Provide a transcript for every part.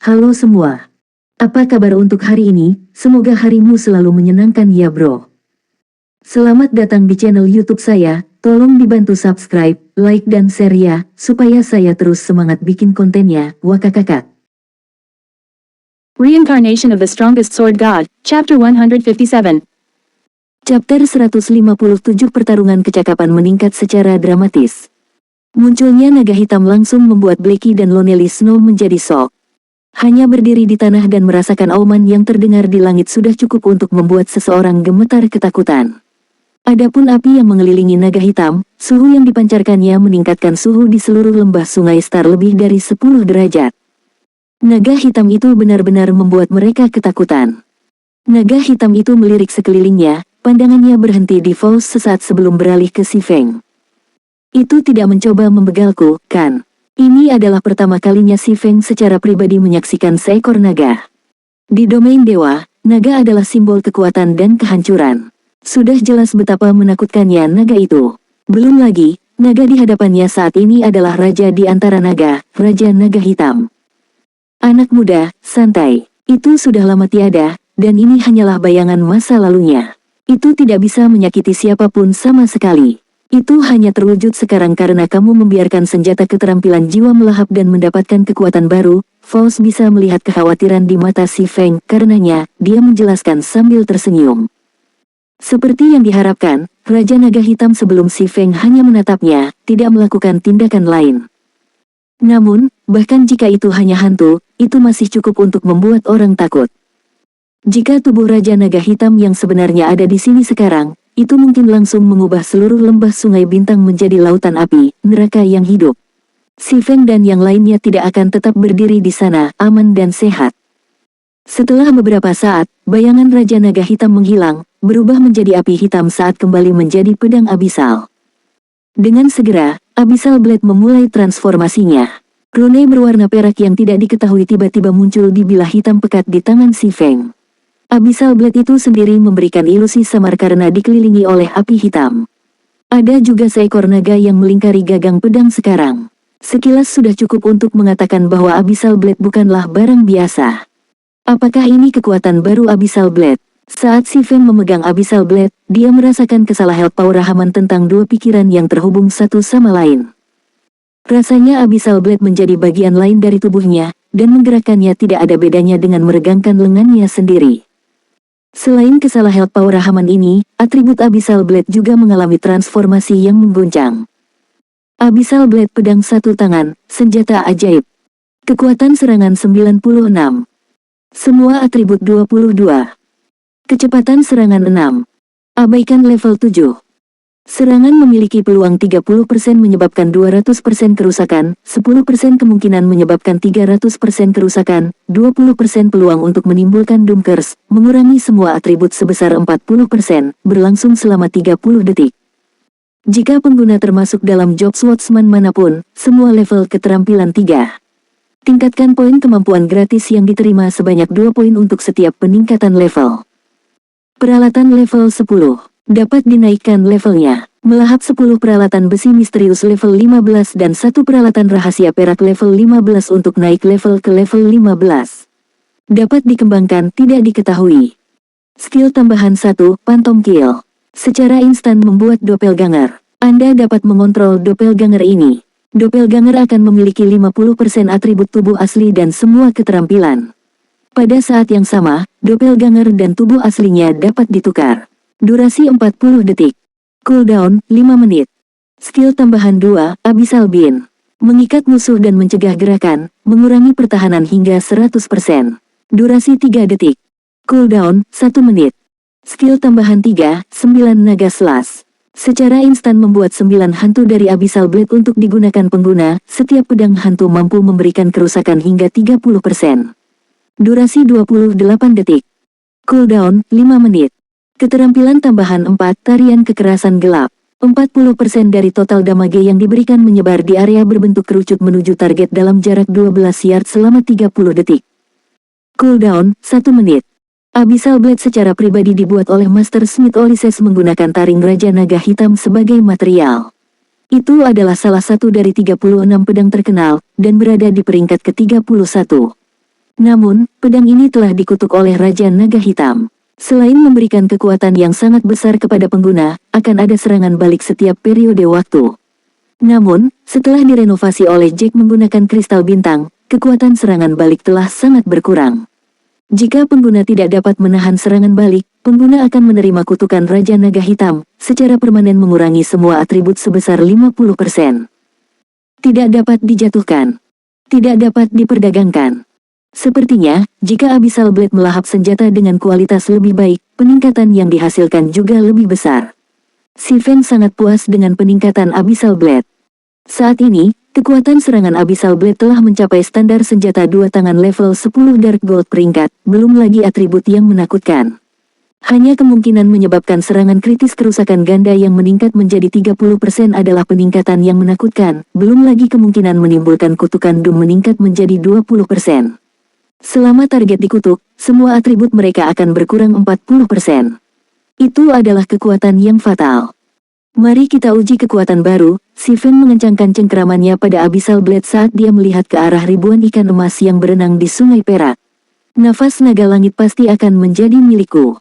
Halo semua. Apa kabar untuk hari ini? Semoga harimu selalu menyenangkan ya bro. Selamat datang di channel YouTube saya. Tolong dibantu subscribe, like dan share ya, supaya saya terus semangat bikin kontennya. Wakakakak. Reincarnation of the Strongest Sword God, Chapter 157. Chapter 157 Pertarungan kecakapan meningkat secara dramatis. Munculnya naga hitam langsung membuat Blackie dan Lonely Snow menjadi shock. Hanya berdiri di tanah dan merasakan auman yang terdengar di langit sudah cukup untuk membuat seseorang gemetar ketakutan. Adapun api yang mengelilingi naga hitam, suhu yang dipancarkannya meningkatkan suhu di seluruh lembah Sungai Star lebih dari 10 derajat. Naga hitam itu benar-benar membuat mereka ketakutan. Naga hitam itu melirik sekelilingnya, pandangannya berhenti di Faust sesaat sebelum beralih ke Si Feng. Itu tidak mencoba membegalku, kan? Ini adalah pertama kalinya Si Feng secara pribadi menyaksikan seekor naga. Di domain dewa, naga adalah simbol kekuatan dan kehancuran. Sudah jelas betapa menakutkannya naga itu. Belum lagi, naga di hadapannya saat ini adalah raja di antara naga, Raja Naga Hitam. Anak muda, santai. Itu sudah lama tiada, dan ini hanyalah bayangan masa lalunya. Itu tidak bisa menyakiti siapapun sama sekali. Itu hanya terwujud sekarang karena kamu membiarkan senjata keterampilan jiwa melahap dan mendapatkan kekuatan baru. Faust bisa melihat kekhawatiran di mata Si Feng, karenanya, dia menjelaskan sambil tersenyum. Seperti yang diharapkan, Raja Naga Hitam sebelum Si Feng hanya menatapnya, tidak melakukan tindakan lain. Namun, bahkan jika itu hanya hantu, itu masih cukup untuk membuat orang takut. Jika tubuh Raja Naga Hitam yang sebenarnya ada di sini sekarang, itu mungkin langsung mengubah seluruh lembah Sungai Bintang menjadi lautan api, neraka yang hidup. Si Feng dan yang lainnya tidak akan tetap berdiri di sana, aman dan sehat. Setelah beberapa saat, bayangan Raja Naga Hitam menghilang, berubah menjadi api hitam saat kembali menjadi pedang abisal. Dengan segera, Abyssal Blade memulai transformasinya. Rune berwarna perak yang tidak diketahui tiba-tiba muncul di bilah hitam pekat di tangan Si Feng. Abyssal Blade itu sendiri memberikan ilusi samar karena dikelilingi oleh api hitam. Ada juga seekor naga yang melingkari gagang pedang sekarang. Sekilas sudah cukup untuk mengatakan bahwa Abyssal Blade bukanlah barang biasa. Apakah ini kekuatan baru Abyssal Blade? Saat Si Feng memegang Abyssal Blade, dia merasakan kesalahpahaman tentang dua pikiran yang terhubung satu sama lain. Rasanya Abyssal Blade menjadi bagian lain dari tubuhnya, dan menggerakkannya tidak ada bedanya dengan meregangkan lengannya sendiri. Selain kesalahpahaman ini, atribut Abyssal Blade juga mengalami transformasi yang mengguncang. Abyssal Blade pedang satu tangan, senjata ajaib. Kekuatan serangan 96. Semua atribut 22. Kecepatan serangan 6. Abaikan level 7. Serangan memiliki peluang 30% menyebabkan 200% kerusakan, 10% kemungkinan menyebabkan 300% kerusakan, 20% peluang untuk menimbulkan Doom Curse, mengurangi semua atribut sebesar 40%, berlangsung selama 30 detik. Jika pengguna termasuk dalam job swordsman manapun, semua level keterampilan 3. Tingkatkan poin kemampuan gratis yang diterima sebanyak 2 poin untuk setiap peningkatan level. Peralatan level 10. Dapat dinaikkan levelnya. Melahap 10 peralatan besi misterius level 15 dan 1 peralatan rahasia perak level 15 untuk naik level ke level 15. Dapat dikembangkan tidak diketahui. Skill tambahan 1, Phantom Kill. Secara instan membuat doppelganger. Anda dapat mengontrol doppelganger ini. Doppelganger akan memiliki 50% atribut tubuh asli dan semua keterampilan. Pada saat yang sama, doppelganger dan tubuh aslinya dapat ditukar. Durasi 40 detik. Cooldown, 5 menit. Skill tambahan 2, Abyssal Beam. Mengikat musuh dan mencegah gerakan, mengurangi pertahanan hingga 100%. Durasi 3 detik. Cooldown, 1 menit. Skill tambahan 3, 9 Naga Slash. Secara instan membuat 9 hantu dari Abyssal Blade untuk digunakan pengguna, setiap pedang hantu mampu memberikan kerusakan hingga 30%. Durasi 28 detik. Cooldown, 5 menit. Keterampilan tambahan 4, Tarian Kekerasan Gelap. 40% dari total damage yang diberikan menyebar di area berbentuk kerucut menuju target dalam jarak 12 yard selama 30 detik. Cooldown, 1 menit. Abyssal Blade secara pribadi dibuat oleh Master Smith Ulysses menggunakan taring Raja Naga Hitam sebagai material. Itu adalah salah satu dari 36 pedang terkenal, dan berada di peringkat ke-31. Namun, pedang ini telah dikutuk oleh Raja Naga Hitam. Selain memberikan kekuatan yang sangat besar kepada pengguna, akan ada serangan balik setiap periode waktu. Namun, setelah direnovasi oleh Jack menggunakan kristal bintang, kekuatan serangan balik telah sangat berkurang. Jika pengguna tidak dapat menahan serangan balik, pengguna akan menerima kutukan Raja Naga Hitam, secara permanen mengurangi semua atribut sebesar 50%. Tidak dapat dijatuhkan. Tidak dapat diperdagangkan. Sepertinya, jika Abyssal Blade melahap senjata dengan kualitas lebih baik, peningkatan yang dihasilkan juga lebih besar. Si Feng sangat puas dengan peningkatan Abyssal Blade. Saat ini, kekuatan serangan Abyssal Blade telah mencapai standar senjata dua tangan level 10 Dark Gold peringkat, belum lagi atribut yang menakutkan. Hanya kemungkinan menyebabkan serangan kritis kerusakan ganda yang meningkat menjadi 30% adalah peningkatan yang menakutkan, belum lagi kemungkinan menimbulkan kutukan Doom meningkat menjadi 20%. Selama target dikutuk, semua atribut mereka akan berkurang 40%. Itu adalah kekuatan yang fatal. Mari kita uji kekuatan baru. Si Feng mengencangkan cengkeramannya pada Abyssal Blade saat dia melihat ke arah ribuan ikan emas yang berenang di sungai perak. Nafas naga langit pasti akan menjadi milikku.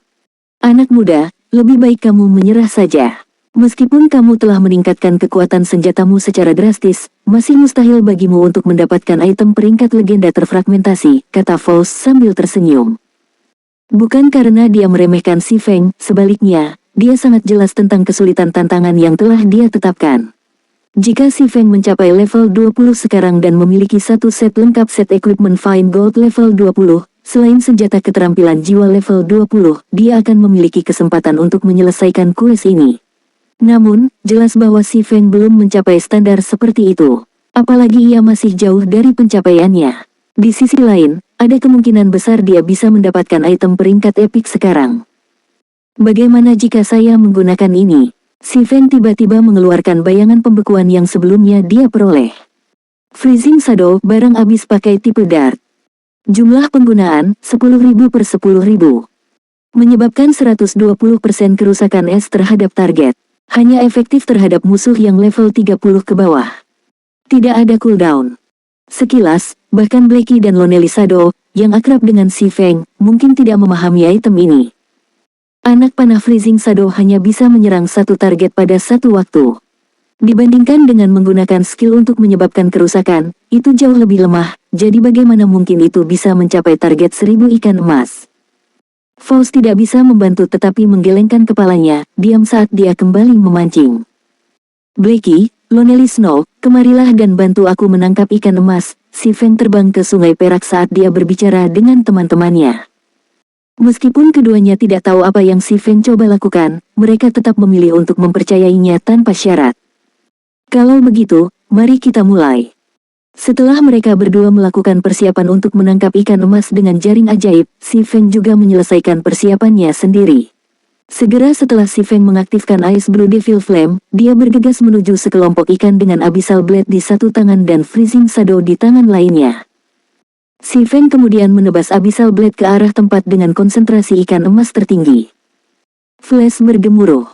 Anak muda, lebih baik kamu menyerah saja. Meskipun kamu telah meningkatkan kekuatan senjatamu secara drastis, masih mustahil bagimu untuk mendapatkan item peringkat legenda terfragmentasi, kata Faust sambil tersenyum. Bukan karena dia meremehkan si Feng, sebaliknya, dia sangat jelas tentang kesulitan tantangan yang telah dia tetapkan. Jika si Feng mencapai level 20 sekarang dan memiliki satu set lengkap set equipment Fine Gold level 20, selain senjata keterampilan jiwa level 20, dia akan memiliki kesempatan untuk menyelesaikan quest ini. Namun, jelas bahwa si Feng belum mencapai standar seperti itu. Apalagi ia masih jauh dari pencapaiannya. Di sisi lain, ada kemungkinan besar dia bisa mendapatkan item peringkat epik sekarang. Bagaimana jika saya menggunakan ini? Si Feng tiba-tiba mengeluarkan bayangan pembekuan yang sebelumnya dia peroleh. Freezing Shadow barang abis pakai tipe dart. Jumlah penggunaan, 10.000 per 10.000. Menyebabkan 120% kerusakan es terhadap target. Hanya efektif terhadap musuh yang level 30 ke bawah. Tidak ada cooldown. Sekilas, bahkan Blackie dan Lonely Shadow, yang akrab dengan si Feng, mungkin tidak memahami item ini. Anak panah Freezing Shadow hanya bisa menyerang satu target pada satu waktu. Dibandingkan dengan menggunakan skill untuk menyebabkan kerusakan, itu jauh lebih lemah, jadi bagaimana mungkin itu bisa mencapai target 1000 ikan emas? Faust tidak bisa membantu tetapi menggelengkan kepalanya, diam saat dia kembali memancing. Blackie, Lonely Snow, kemarilah dan bantu aku menangkap ikan emas. Si Feng terbang ke sungai perak saat dia berbicara dengan teman-temannya. Meskipun keduanya tidak tahu apa yang si Feng coba lakukan, mereka tetap memilih untuk mempercayainya tanpa syarat. Kalau begitu, mari kita mulai. Setelah mereka berdua melakukan persiapan untuk menangkap ikan emas dengan jaring ajaib, si Feng juga menyelesaikan persiapannya sendiri. Segera setelah si Feng mengaktifkan Ice Blue Devil Flame, dia bergegas menuju sekelompok ikan dengan Abyssal Blade di satu tangan dan Freezing Shadow di tangan lainnya. Si Feng kemudian menebas Abyssal Blade ke arah tempat dengan konsentrasi ikan emas tertinggi. Flash bergemuruh.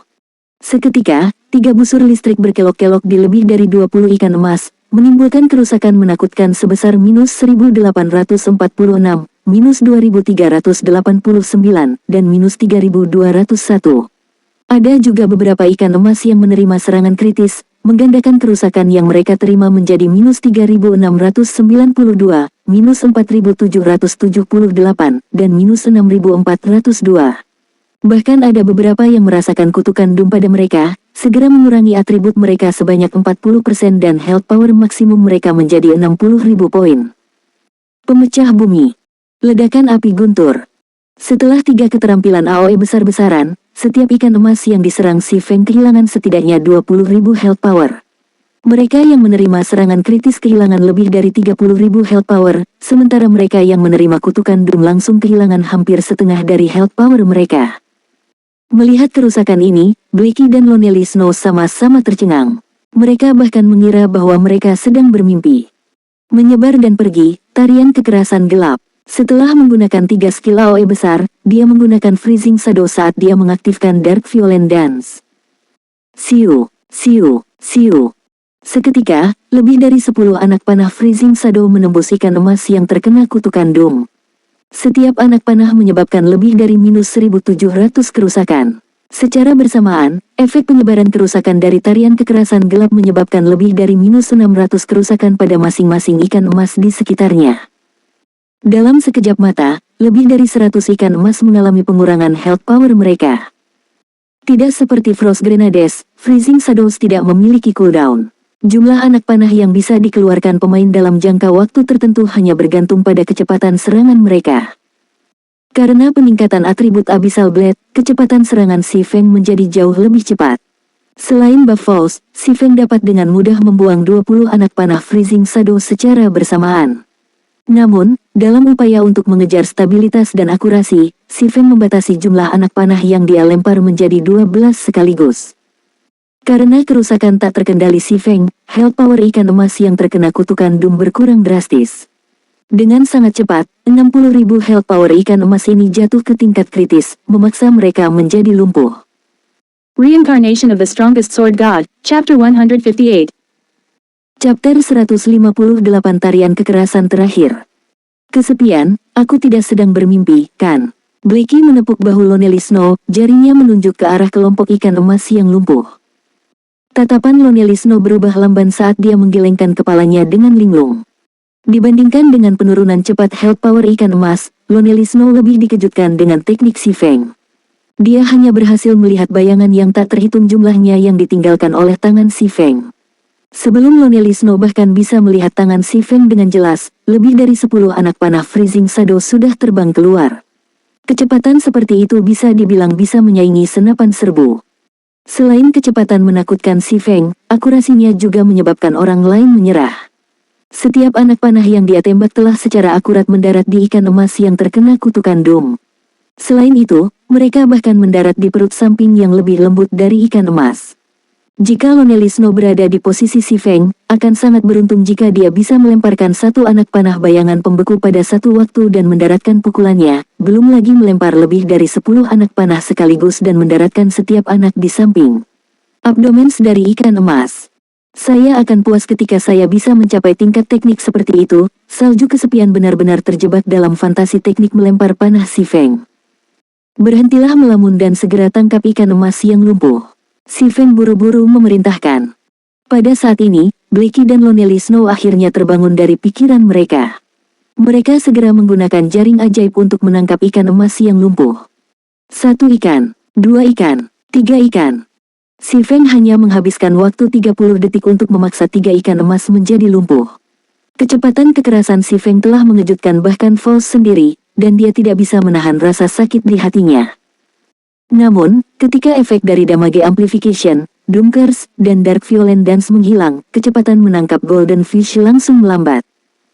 Seketika, 3 busur listrik berkelok-kelok di lebih dari 20 ikan emas, menimbulkan kerusakan menakutkan sebesar minus 1846, minus 2389, dan minus 3201. Ada juga beberapa ikan emas yang menerima serangan kritis, menggandakan kerusakan yang mereka terima menjadi minus 3692, minus 4778, dan minus 6402. Bahkan ada beberapa yang merasakan kutukan Doom pada mereka, segera mengurangi atribut mereka sebanyak 40% dan health power maksimum mereka menjadi 60.000 poin. Pemecah bumi. Ledakan api guntur. Setelah 3 keterampilan AOE besar-besaran, setiap ikan emas yang diserang si Feng kehilangan setidaknya 20.000 health power. Mereka yang menerima serangan kritis kehilangan lebih dari 30.000 health power, sementara mereka yang menerima kutukan Doom langsung kehilangan hampir setengah dari health power mereka. Melihat kerusakan ini, Blackie dan Lonely Snow sama-sama tercengang. Mereka bahkan mengira bahwa mereka sedang bermimpi. Menyebar dan pergi, tarian kekerasan gelap. Setelah menggunakan 3 skill AOE besar, dia menggunakan Freezing Shadow saat dia mengaktifkan Dark Violent Dance. Siu, siu, siu. Seketika, lebih dari 10 anak panah Freezing Shadow menembus ikan emas yang terkena kutukan Doom. Setiap anak panah menyebabkan lebih dari minus 1700 kerusakan. Secara bersamaan, efek penyebaran kerusakan dari tarian kekerasan gelap menyebabkan lebih dari minus 600 kerusakan pada masing-masing ikan emas di sekitarnya. Dalam sekejap mata, lebih dari 100 ikan emas mengalami pengurangan health power mereka. Tidak seperti Frost Grenades, Freezing Shadows tidak memiliki cooldown. Jumlah anak panah yang bisa dikeluarkan pemain dalam jangka waktu tertentu hanya bergantung pada kecepatan serangan mereka. Karena peningkatan atribut Abyssal Blade, kecepatan serangan Si Feng menjadi jauh lebih cepat. Selain buff Force, Si Feng dapat dengan mudah membuang 20 anak panah Freezing Shadow secara bersamaan. Namun, dalam upaya untuk mengejar stabilitas dan akurasi, Si Feng membatasi jumlah anak panah yang dia lempar menjadi 12 sekaligus. Karena kerusakan tak terkendali Si Feng, health power ikan emas yang terkena kutukan Doom berkurang drastis. Dengan sangat cepat, 60.000 health power ikan emas ini jatuh ke tingkat kritis, memaksa mereka menjadi lumpuh. Reincarnation of the Strongest Sword God, Chapter 158. Chapter 158 Tarian Kekerasan Terakhir. Kesepian, aku tidak sedang bermimpi, kan? Blackie menepuk bahu Lonely Snow, jarinya menunjuk ke arah kelompok ikan emas yang lumpuh. Tatapan Lonely Snow berubah lamban saat dia menggelengkan kepalanya dengan linglung. Dibandingkan dengan penurunan cepat health power ikan emas, Lonely Snow lebih dikejutkan dengan teknik Si Feng. Dia hanya berhasil melihat bayangan yang tak terhitung jumlahnya yang ditinggalkan oleh tangan Si Feng. Sebelum Lonely Snow bahkan bisa melihat tangan Si Feng dengan jelas, lebih dari 10 anak panah Freezing Shadow sudah terbang keluar. Kecepatan seperti itu bisa dibilang bisa menyaingi senapan serbu. Selain kecepatan menakutkan Si Feng, akurasinya juga menyebabkan orang lain menyerah. Setiap anak panah yang dia tembak telah secara akurat mendarat di ikan emas yang terkena kutukan Doom. Selain itu, mereka bahkan mendarat di perut samping yang lebih lembut dari ikan emas. Jika Lonely Snow berada di posisi Si Feng, akan sangat beruntung jika dia bisa melemparkan satu anak panah bayangan pembeku pada satu waktu dan mendaratkan pukulannya, belum lagi melempar lebih dari 10 anak panah sekaligus dan mendaratkan setiap anak di samping abdomen dari ikan emas. Saya akan puas ketika saya bisa mencapai tingkat teknik seperti itu. Salju kesepian benar-benar terjebak dalam fantasi teknik melempar panah Si Feng. Berhentilah melamun dan segera tangkap ikan emas yang lumpuh. Si Feng buru-buru memerintahkan. Pada saat ini, Blackie dan Lonely Snow akhirnya terbangun dari pikiran mereka. Mereka segera menggunakan jaring ajaib untuk menangkap ikan emas yang lumpuh. 1 ikan, 2 ikan, 3 ikan. Si Feng hanya menghabiskan waktu 30 detik untuk memaksa 3 ikan emas menjadi lumpuh. Kecepatan kekerasan Si Feng telah mengejutkan bahkan Faust sendiri, dan dia tidak bisa menahan rasa sakit di hatinya. Namun, ketika efek dari Damage Amplification, Doom Curse, dan Dark Violent Dance menghilang, kecepatan menangkap Golden Fish langsung melambat.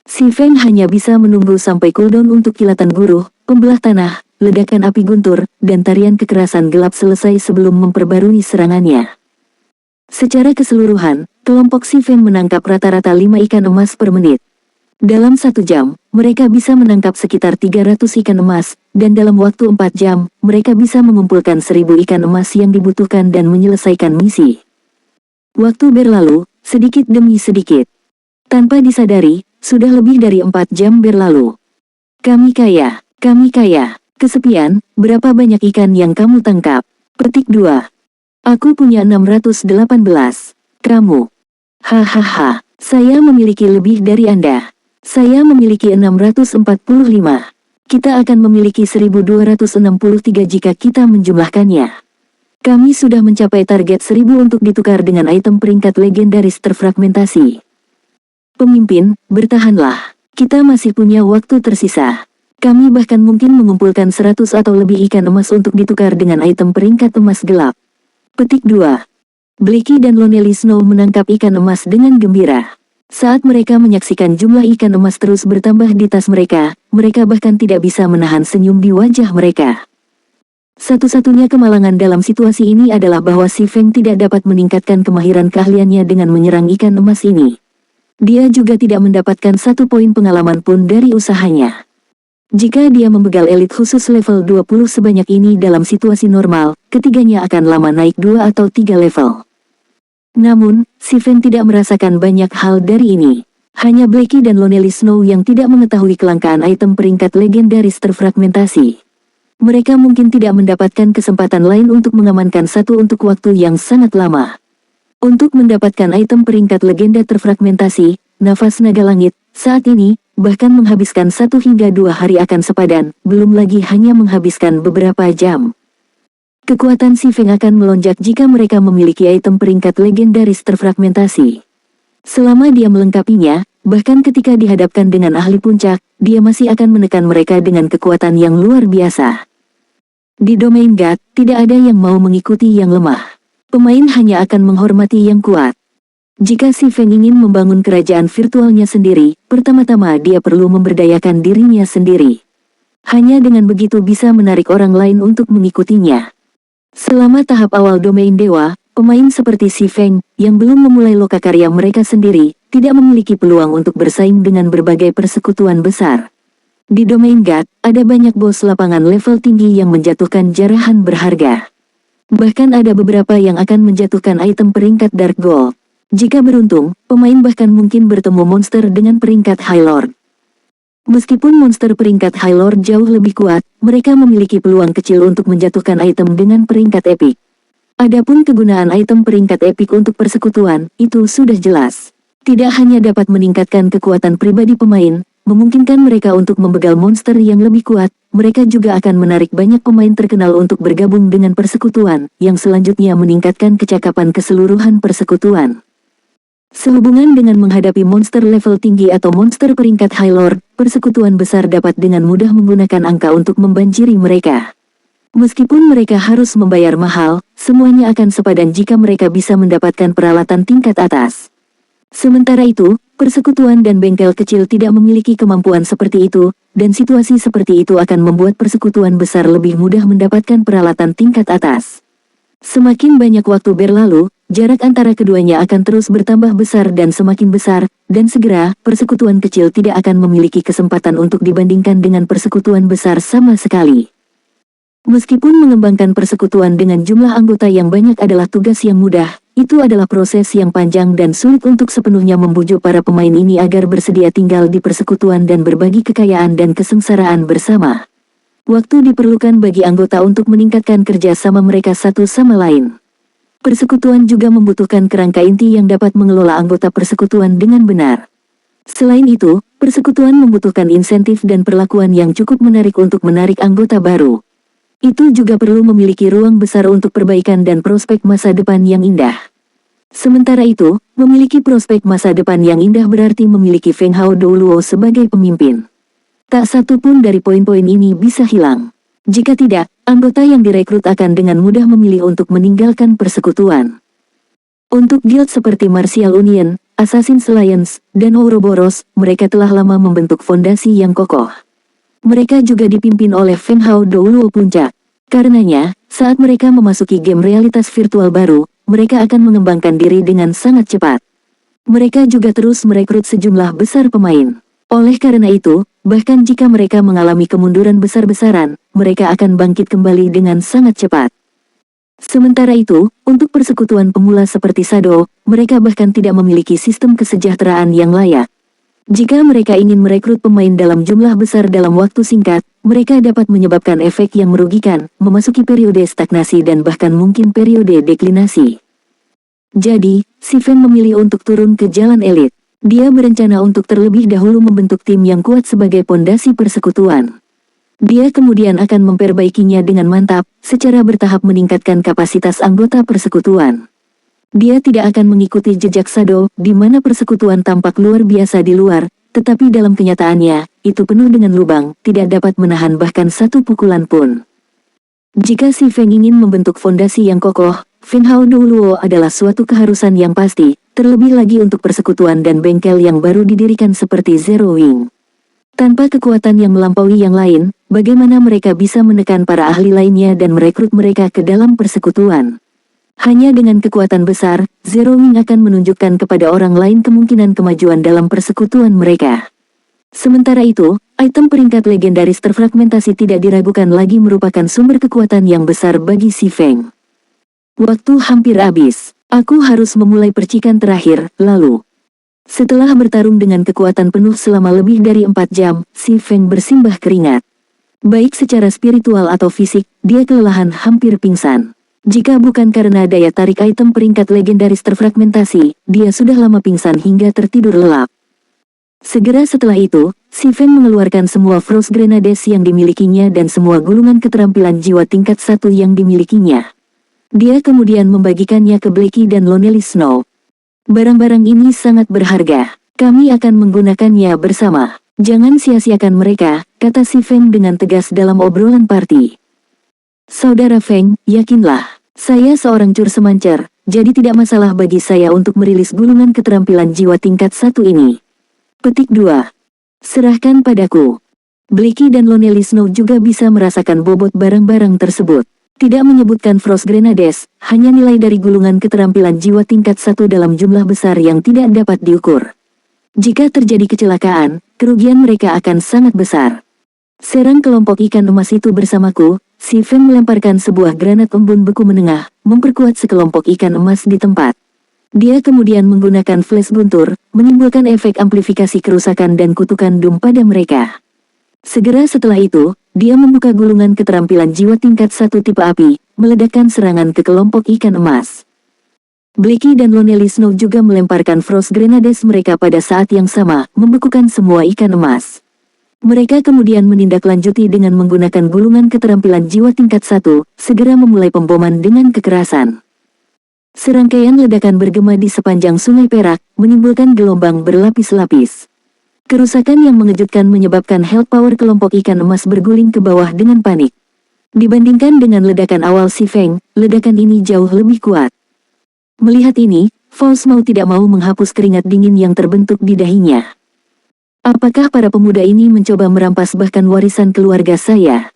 Si Feng hanya bisa menunggu sampai cooldown untuk kilatan buruh, pembelah tanah, ledakan api guntur, dan tarian kekerasan gelap selesai sebelum memperbarui serangannya. Secara keseluruhan, kelompok Si Feng menangkap rata-rata 5 ikan emas per menit. Dalam 1 jam, mereka bisa menangkap sekitar 300 ikan emas, dan dalam waktu 4 jam, mereka bisa mengumpulkan 1000 ikan emas yang dibutuhkan dan menyelesaikan misi. Waktu berlalu, sedikit demi sedikit. Tanpa disadari, sudah lebih dari 4 jam berlalu. Kami kaya, kesepian, berapa banyak ikan yang kamu tangkap? Petik 2. Aku punya 618. Kamu. Hahaha, saya memiliki lebih dari Anda. Saya memiliki 645. Kita akan memiliki 1263 jika kita menjumlahkannya. Kami sudah mencapai target 1000 untuk ditukar dengan item peringkat legendaris terfragmentasi. Pemimpin, bertahanlah. Kita masih punya waktu tersisa. Kami bahkan mungkin mengumpulkan 100 atau lebih ikan emas untuk ditukar dengan item peringkat emas gelap. Petik 2. Blackie dan Lonely Snow menangkap ikan emas dengan gembira. Saat mereka menyaksikan jumlah ikan emas terus bertambah di tas mereka, mereka bahkan tidak bisa menahan senyum di wajah mereka. Satu-satunya kemalangan dalam situasi ini adalah bahwa Si Feng tidak dapat meningkatkan kemahiran keahliannya dengan menyerang ikan emas ini. Dia juga tidak mendapatkan 1 poin pengalaman pun dari usahanya. Jika dia membegal elit khusus level 20 sebanyak ini dalam situasi normal, ketiganya akan lama naik 2 atau 3 level. Namun, si Feng tidak merasakan banyak hal dari ini. Hanya Blackie dan Lonely Snow yang tidak mengetahui kelangkaan item peringkat legendaris terfragmentasi. Mereka mungkin tidak mendapatkan kesempatan lain untuk mengamankan satu untuk waktu yang sangat lama. Untuk mendapatkan item peringkat legenda terfragmentasi, nafas naga langit, saat ini, bahkan menghabiskan 1 hingga 2 hari akan sepadan, belum lagi hanya menghabiskan beberapa jam. Kekuatan si Feng akan melonjak jika mereka memiliki item peringkat legendaris terfragmentasi. Selama dia melengkapinya, bahkan ketika dihadapkan dengan ahli puncak, dia masih akan menekan mereka dengan kekuatan yang luar biasa. Di domain God, tidak ada yang mau mengikuti yang lemah. Pemain hanya akan menghormati yang kuat. Jika si Feng ingin membangun kerajaan virtualnya sendiri, pertama-tama dia perlu memberdayakan dirinya sendiri. Hanya dengan begitu bisa menarik orang lain untuk mengikutinya. Selama tahap awal domain dewa, pemain seperti si Feng, yang belum memulai lokakarya mereka sendiri, tidak memiliki peluang untuk bersaing dengan berbagai persekutuan besar. Di domain God, ada banyak bos lapangan level tinggi yang menjatuhkan jarahan berharga. Bahkan ada beberapa yang akan menjatuhkan item peringkat Dark Gold. Jika beruntung, pemain bahkan mungkin bertemu monster dengan peringkat High Lord. Meskipun monster peringkat High Lord jauh lebih kuat, mereka memiliki peluang kecil untuk menjatuhkan item dengan peringkat Epic. Adapun kegunaan item peringkat Epic untuk persekutuan, itu sudah jelas. Tidak hanya dapat meningkatkan kekuatan pribadi pemain, memungkinkan mereka untuk membegal monster yang lebih kuat, mereka juga akan menarik banyak pemain terkenal untuk bergabung dengan persekutuan, yang selanjutnya meningkatkan kecakapan keseluruhan persekutuan. Sehubungan dengan menghadapi monster level tinggi atau monster peringkat High Lord, persekutuan besar dapat dengan mudah menggunakan angka untuk membanjiri mereka. Meskipun mereka harus membayar mahal, semuanya akan sepadan jika mereka bisa mendapatkan peralatan tingkat atas. Sementara itu, persekutuan dan bengkel kecil tidak memiliki kemampuan seperti itu, dan situasi seperti itu akan membuat persekutuan besar lebih mudah mendapatkan peralatan tingkat atas. Semakin banyak waktu berlalu, jarak antara keduanya akan terus bertambah besar dan semakin besar, dan segera, persekutuan kecil tidak akan memiliki kesempatan untuk dibandingkan dengan persekutuan besar sama sekali. Meskipun mengembangkan persekutuan dengan jumlah anggota yang banyak adalah tugas yang mudah, itu adalah proses yang panjang dan sulit untuk sepenuhnya membujuk para pemain ini agar bersedia tinggal di persekutuan dan berbagi kekayaan dan kesengsaraan bersama. Waktu diperlukan bagi anggota untuk meningkatkan kerja sama mereka satu sama lain. Persekutuan juga membutuhkan kerangka inti yang dapat mengelola anggota persekutuan dengan benar. Selain itu, persekutuan membutuhkan insentif dan perlakuan yang cukup menarik untuk menarik anggota baru. Itu juga perlu memiliki ruang besar untuk perbaikan dan prospek masa depan yang indah. Sementara itu, memiliki prospek masa depan yang indah berarti memiliki Feng Hao Douluo sebagai pemimpin. Tak satu pun dari poin-poin ini bisa hilang. Jika tidak, anggota yang direkrut akan dengan mudah memilih untuk meninggalkan persekutuan. Untuk guild seperti Martial Union, Assassin's Alliance, dan Ouroboros, mereka telah lama membentuk fondasi yang kokoh. Mereka juga dipimpin oleh Feng Hao Douluo Puncak. Karenanya, saat mereka memasuki game realitas virtual baru, mereka akan mengembangkan diri dengan sangat cepat. Mereka juga terus merekrut sejumlah besar pemain. Oleh karena itu, bahkan jika mereka mengalami kemunduran besar-besaran, mereka akan bangkit kembali dengan sangat cepat. Sementara itu, untuk persekutuan pemula seperti Shadow, mereka bahkan tidak memiliki sistem kesejahteraan yang layak. Jika mereka ingin merekrut pemain dalam jumlah besar dalam waktu singkat, mereka dapat menyebabkan efek yang merugikan, memasuki periode stagnasi dan bahkan mungkin periode deklinasi. Jadi, si Feng memilih untuk turun ke jalan elit. Dia berencana untuk terlebih dahulu membentuk tim yang kuat sebagai pondasi persekutuan. Dia kemudian akan memperbaikinya dengan mantap, secara bertahap meningkatkan kapasitas anggota persekutuan. Dia tidak akan mengikuti jejak Shadow, di mana persekutuan tampak luar biasa di luar, tetapi dalam kenyataannya, itu penuh dengan lubang, tidak dapat menahan bahkan satu pukulan pun. Jika si Feng ingin membentuk fondasi yang kokoh, Feng Hao Douluo adalah suatu keharusan yang pasti, terlebih lagi untuk persekutuan dan bengkel yang baru didirikan seperti Zero Wing. Tanpa kekuatan yang melampaui yang lain, bagaimana mereka bisa menekan para ahli lainnya dan merekrut mereka ke dalam persekutuan? Hanya dengan kekuatan besar, Zero Wing akan menunjukkan kepada orang lain kemungkinan kemajuan dalam persekutuan mereka. Sementara itu, item peringkat legendaris terfragmentasi tidak diragukan lagi merupakan sumber kekuatan yang besar bagi si Feng. Waktu hampir habis. Aku harus memulai percikan terakhir, lalu. Setelah bertarung dengan kekuatan penuh selama lebih dari 4 jam, Si Feng bersimbah keringat. Baik secara spiritual atau fisik, dia kelelahan hampir pingsan. Jika bukan karena daya tarik item peringkat legendaris terfragmentasi, dia sudah lama pingsan hingga tertidur lelap. Segera setelah itu, Si Feng mengeluarkan semua Frost Grenades yang dimilikinya dan semua gulungan keterampilan jiwa tingkat 1 yang dimilikinya. Dia kemudian membagikannya ke Blackie dan Lonely Snow. Barang-barang ini sangat berharga. Kami akan menggunakannya bersama. Jangan sia-siakan mereka, kata Si Feng dengan tegas dalam obrolan party. Saudara Feng, yakinlah. Saya seorang cur semancer, jadi tidak masalah bagi saya untuk merilis gulungan keterampilan jiwa tingkat 1 ini. Petik 2. Serahkan padaku. Blackie dan Lonely Snow juga bisa merasakan bobot barang-barang tersebut. Tidak menyebutkan Frost Grenades, hanya nilai dari gulungan keterampilan jiwa tingkat 1 dalam jumlah besar yang tidak dapat diukur. Jika terjadi kecelakaan, kerugian mereka akan sangat besar. Serang kelompok ikan emas itu bersamaku. Si Feng melemparkan sebuah granat embun beku menengah, memperkuat sekelompok ikan emas di tempat. Dia kemudian menggunakan flash guntur, menimbulkan efek amplifikasi kerusakan dan kutukan doom pada mereka. Segera setelah itu, dia membuka gulungan keterampilan jiwa tingkat 1 tipe api, meledakkan serangan ke kelompok ikan emas. Blackie dan Lonely Snow juga melemparkan Frost Grenades mereka pada saat yang sama, membekukan semua ikan emas. Mereka kemudian menindaklanjuti dengan menggunakan gulungan keterampilan jiwa tingkat 1, segera memulai pemboman dengan kekerasan. Serangkaian ledakan bergema di sepanjang Sungai Perak, menimbulkan gelombang berlapis-lapis. Kerusakan yang mengejutkan menyebabkan health power kelompok ikan emas berguling ke bawah dengan panik. Dibandingkan dengan ledakan awal Si Feng, ledakan ini jauh lebih kuat. Melihat ini, Fals mau tidak mau menghapus keringat dingin yang terbentuk di dahinya. Apakah para pemuda ini mencoba merampas bahkan warisan keluarga saya?